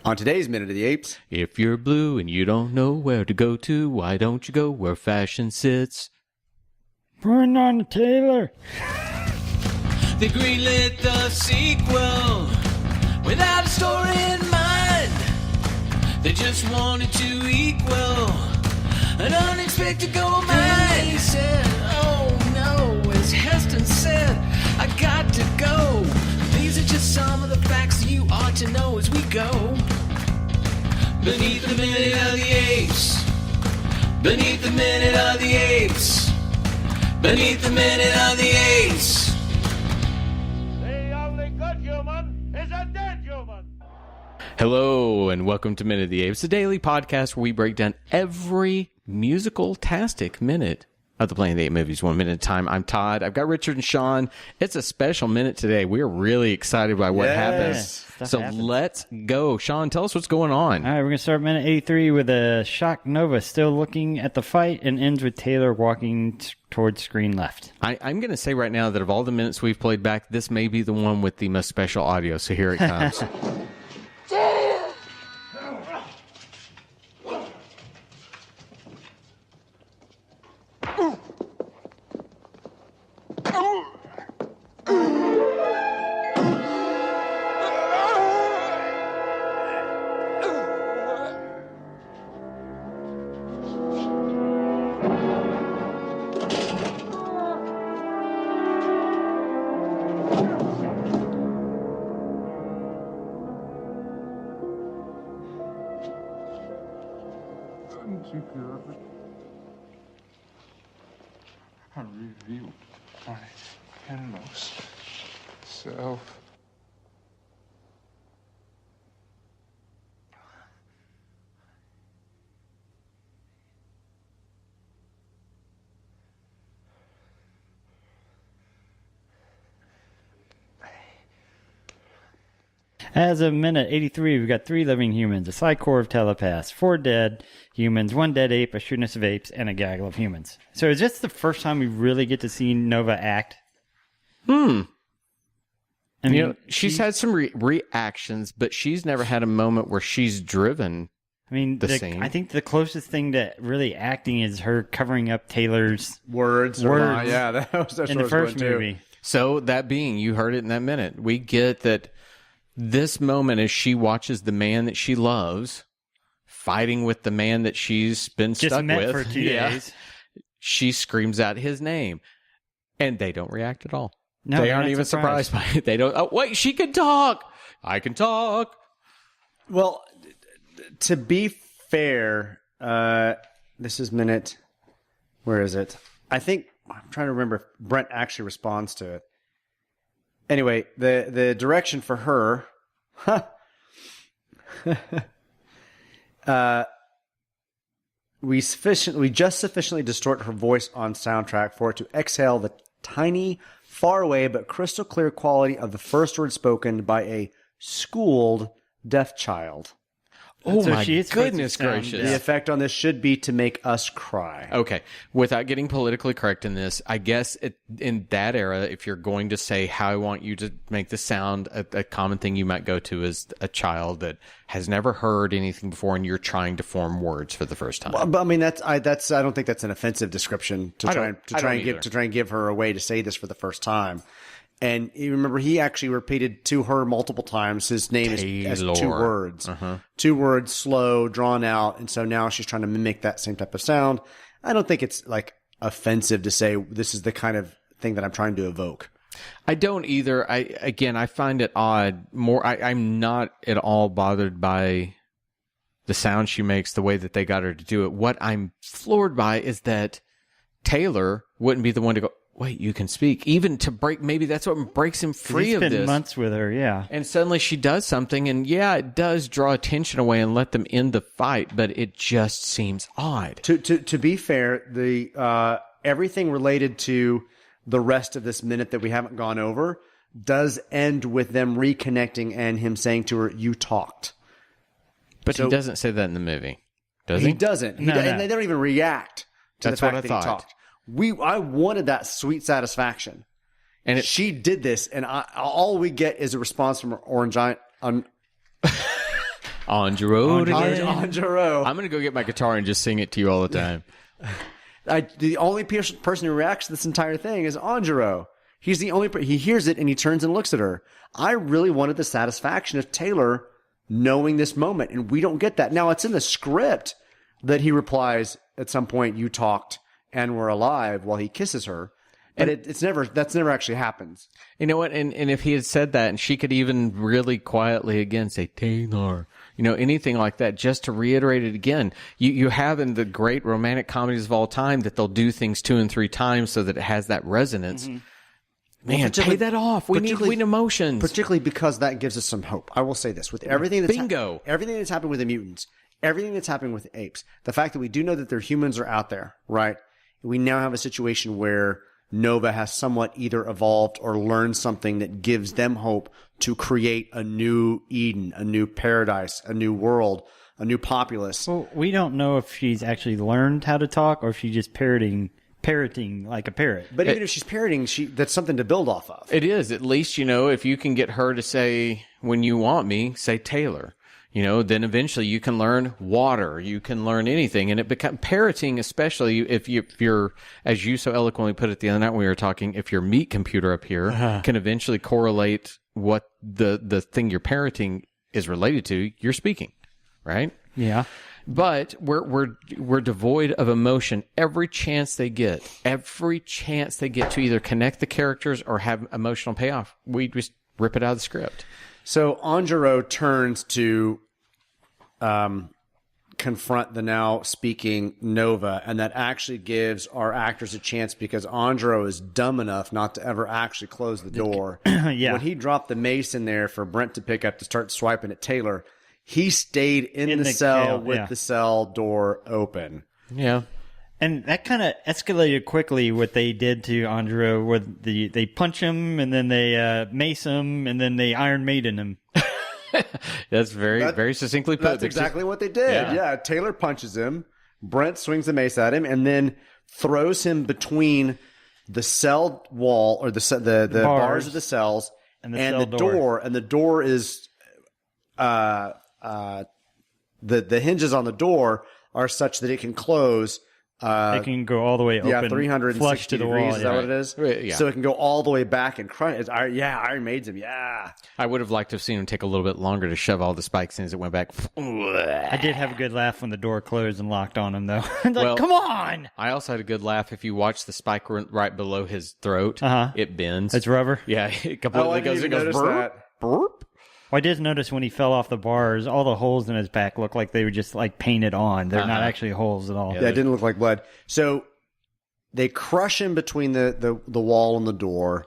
On today's Minute of the Apes, If you're blue and you don't know where to go to, why don't you go where fashion sits? Putting on the Taylor. They greenlit the sequel without a story in mind. They just wanted to equal an unexpected gold mine. He said, oh no, as Heston said, I got to go. These are just some of the facts you ought to know as we go. Beneath the Minute of the Apes. Beneath the Minute of the Apes. Beneath the Minute of the Apes. The only good human is a dead human. Hello, and welcome to Minute of the Apes, a daily podcast where we break down every musical-tastic minute of the Planet of the Apes movies, 1 minute at a time. I'm Todd. I've got Richard and Sean. It's a special minute today. We're really excited by what happens. So let's go. Sean, tell us what's going on. All right, we're going to start minute 83 with a shocked Nova still looking at the fight and ends with Taylor walking towards screen left. I'm going to say right now that of all the minutes we've played back, this may be the one with the most special audio. So here it comes. I reveal my inmost self. As of minute 83, we've got 3 living humans, a psy-core of telepaths, 4 dead humans, 1 dead ape, a shootness of apes, and a gaggle of humans. So is this the first time we really get to see Nova act? I mean, She's had some reactions, but she's never had a moment where she's driven. I mean, the scene. I think the closest thing to really acting is her covering up Taylor's words. Yeah, that's in the first movie. So that being, you heard it in that minute. We get that this moment as she watches the man that she loves fighting with the man that she's been Just stuck met with for 2 days. She screams out his name, and they don't react at all. No, they they're aren't not even surprised. surprised by it. They don't. Oh, wait, she can talk. I can talk. Well, to be fair, this is minute. Where is it? I think I'm trying to remember if Brent actually responds to it. Anyway, the direction for her, we just sufficiently distort her voice on soundtrack for it to exhale the tiny, far away but crystal clear quality of the first word spoken by a schooled deaf child. Oh, So my she is supposed to goodness sound gracious. deaf. The effect on this should be to make us cry. Okay, without getting politically correct in this, I guess in that era, if you're going to say how I want you to make the sound, a common thing you might go to is a child that has never heard anything before, and you're trying to form words for the first time. Well, but I mean, I don't think that's an offensive description to try and give her a way to say this for the first time. And you remember, he actually repeated to her multiple times his name as 2 words. 2 words, slow, drawn out. And so now she's trying to mimic that same type of sound. I don't think it's like offensive to say this is the kind of thing that I'm trying to evoke. I don't either. I find it odd. I'm not at all bothered by the sound she makes, the way that they got her to do it. What I'm floored by is that Taylor wouldn't be the one to go, wait, you can speak. Even to break, maybe that's what breaks him free He's of spent this. months with her, yeah. And suddenly she does something, and yeah, it does draw attention away and let them end the fight, but it just seems odd. To be fair, the everything related to the rest of this minute that we haven't gone over does end with them reconnecting and him saying to her, "You talked." But he doesn't say that in the movie, does he? He doesn't. No. And they don't even react to That's the what fact I that he thought. talked. I wanted that sweet satisfaction. And she did this, and all we get is a response from Orange Giant. On your road again. On your road. I'm going to go get my guitar and just sing it to you all the time. The only person who reacts to this entire thing is Anjiro. He's the only he hears it and he turns and looks at her. I really wanted the satisfaction of Taylor knowing this moment, and we don't get that. Now, it's in the script that he replies at some point, "You talked and were alive," while he kisses her. But that's never actually happens. You know what? And if he had said that, and she could even really quietly again say, Taylor, anything like that, just to reiterate it again. You have in the great romantic comedies of all time that they'll do things 2 and 3 times so that it has that resonance. Mm-hmm. Man, pay that off. We need emotions. Particularly because that gives us some hope. I will say this. With everything that's everything that's happened with the mutants, everything that's happening with the apes, the fact that we do know that their humans are out there, right? We now have a situation where Nova has somewhat either evolved or learned something that gives them hope to create a new Eden, a new paradise, a new world, a new populace. Well, we don't know if she's actually learned how to talk or if she's just parroting like a parrot. But even if she's parroting, that's something to build off of. It is. At least, if you can get her to say, when you want me, say Taylor. Then eventually you can learn water. You can learn anything. And it becomes parroting, especially if you're, as you so eloquently put it the other night when we were talking, if your meat computer up here can eventually correlate what the thing you're parroting is related to, you're speaking, right? Yeah. But we're devoid of emotion every chance they get. Every chance they get to either connect the characters or have emotional payoff, we just rip it out of the script. So Anjiro turns to confront the now speaking Nova, and that actually gives our actors a chance because Anjiro is dumb enough not to ever actually close the door. Yeah. When he dropped the mace in there for Brent to pick up to start swiping at Taylor, he stayed in the cell with the cell door open. Yeah. And that kind of escalated quickly what they did to Anjiro, where they punch him and then they mace him and then they Iron Maiden him. That's very succinctly put. That's exactly what they did. Yeah. Taylor punches him. Brent swings the mace at him and then throws him between the cell wall or the bars of the cells and the door. And the door is the hinges on the door are such that it can close. It can go all the way open. Yeah, 360 flush to the degrees. wall. Is that what it is? Yeah. So it can go all the way back and crunch. Iron Maiden's him. Yeah. I would have liked to have seen him take a little bit longer to shove all the spikes in as it went back. I did have a good laugh when the door closed and locked on him, though. Come on! I also had a good laugh if you watch the spike right below his throat. It bends. It's rubber? Yeah, it completely goes burp, burp. Well, I did notice when he fell off the bars, all the holes in his back looked like they were just like painted on. They're not actually holes at all. Yeah, it didn't look like blood. So they crush him between the wall and the door.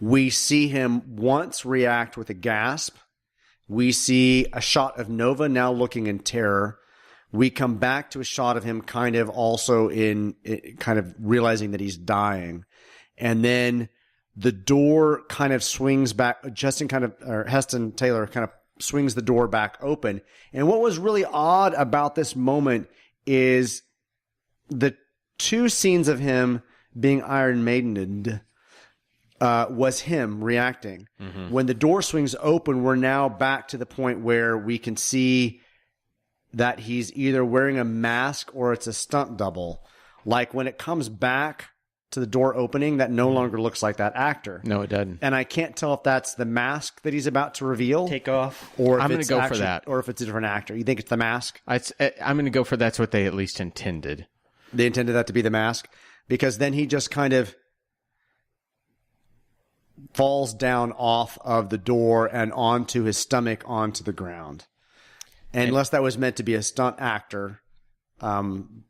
We see him once react with a gasp. We see a shot of Nova now looking in terror. We come back to a shot of him kind of also in kind of realizing that he's dying. And then the door kind of swings back. Heston Taylor kind of swings the door back open. And what was really odd about this moment is the 2 scenes of him being Iron Maidened was him reacting. Mm-hmm. When the door swings open, we're now back to the point where we can see that he's either wearing a mask or it's a stunt double. Like when it comes back to the door opening, that no longer looks like that actor. No, it doesn't. And I can't tell if that's the mask that he's about to reveal. Take off. Or I'm going to go for that. Or if it's a different actor. You think it's the mask? I'm going to go for that's what they at least intended. They intended that to be the mask? Because then he just kind of falls down off of the door and onto his stomach onto the ground. And unless that was meant to be a stunt actor, then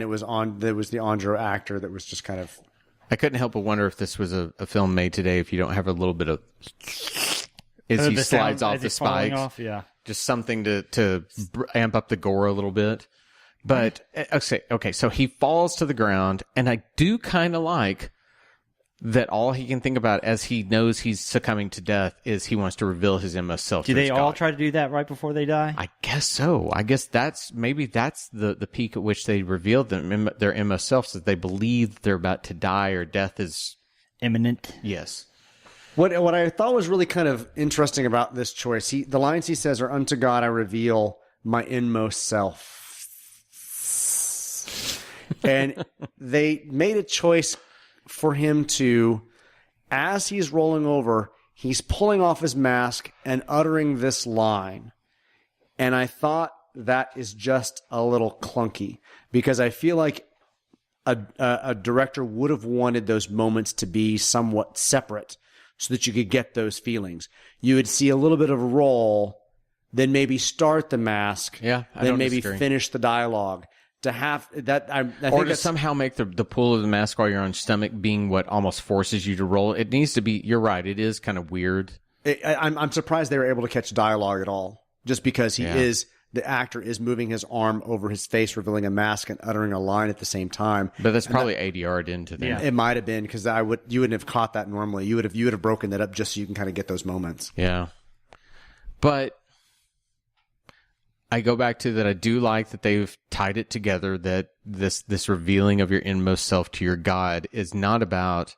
it was the Anjiro actor that was just kind of. I couldn't help but wonder if this was a film made today. If you don't have a little bit of as he slides off the spikes, just something to amp up the gore a little bit. But okay, so he falls to the ground, and I do kind of like that. All he can think about as he knows he's succumbing to death is he wants to reveal his MO self. Do they all try to do that right before they die? I guess so. I guess that's the peak at which they reveal their MO selves, that they believe they're about to die or death is imminent. Yes. What I thought was really kind of interesting about this choice, the lines he says are, "Unto God I reveal my inmost self." And they made a choice for him to, as he's rolling over, he's pulling off his mask and uttering this line. And I thought that is just a little clunky, because I feel like a director would have wanted those moments to be somewhat separate so that you could get those feelings. You would see a little bit of a roll, then maybe start the mask, then maybe finish the dialogue. To have that, I or to somehow make the pull of the mask while you're on your stomach being what almost forces you to roll. It needs to be. You're right. It is kind of weird. I'm surprised they were able to catch dialogue at all, just because the actor is moving his arm over his face, revealing a mask and uttering a line at the same time. But that's probably ADR'd into them. Yeah. It might have been, because you wouldn't have caught that normally. You would have broken that up just so you can kind of get those moments. Yeah, but I go back to that. I do like that they've tied it together, that this revealing of your inmost self to your God is not about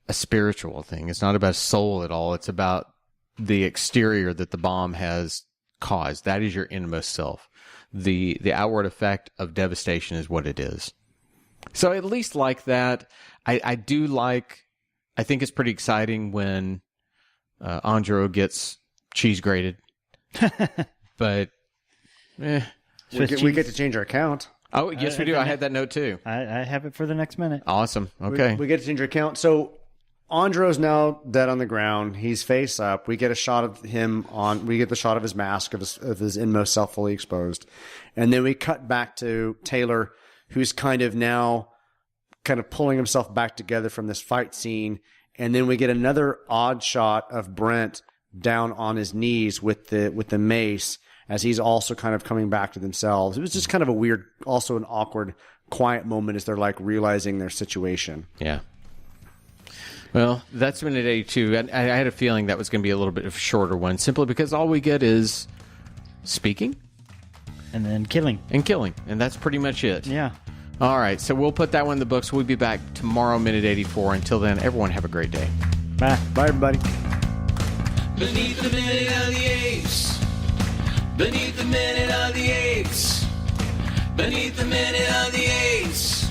a spiritual thing. It's not about soul at all. It's about the exterior that the bomb has caused. That is your inmost self. The outward effect of devastation is what it is. So at least like that, I do like, I think it's pretty exciting when Andro gets cheese grated. But we get to change our account. Oh, yes, we do. I had that note too. I have it for the next minute. Awesome. Okay. We get to change our account. So Andro's now dead on the ground. He's face up. We get a shot of him we get the shot of his mask, of his inmost self fully exposed. And then we cut back to Taylor, who's kind of pulling himself back together from this fight scene. And then we get another odd shot of Brent down on his knees with the mace, as he's also kind of coming back to themselves. It was just kind of a weird, also an awkward, quiet moment as they're like realizing their situation. Yeah. Well, that's minute 82. I had a feeling that was going to be a little bit of a shorter one, simply because all we get is speaking. And then killing. And that's pretty much it. Yeah. All right, so we'll put that one in the books. We'll be back tomorrow, minute 84. Until then, everyone have a great day. Bye. Bye, everybody. Beneath the minute of the apes. Beneath the minute of the apes. Beneath the minute of the apes.